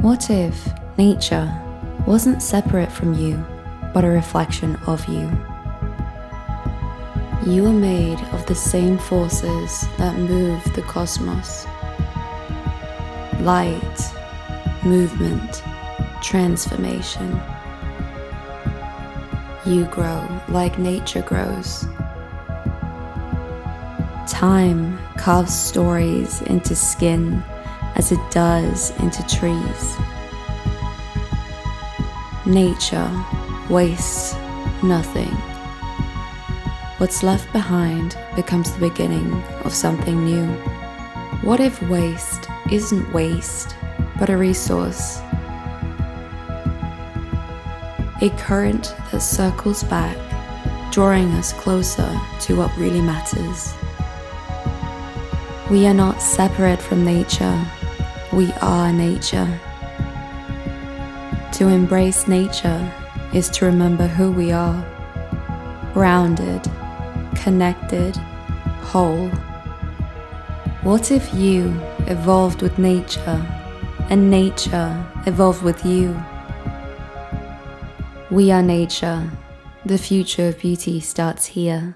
What if nature wasn't separate from you, but a reflection of you? You are made of the same forces that move the cosmos. Light, movement, transformation. You grow like nature grows. Time carves stories into skin as it does into trees. Nature wastes nothing. What's left behind becomes the beginning of something new. What if waste isn't waste, but a resource? A current that circles back, drawing us closer to what really matters. We are not separate from nature, we are nature. To embrace nature is to remember who we are, grounded, connected, whole. What if you evolved with nature and nature evolved with you? We are nature. The future of beauty starts here.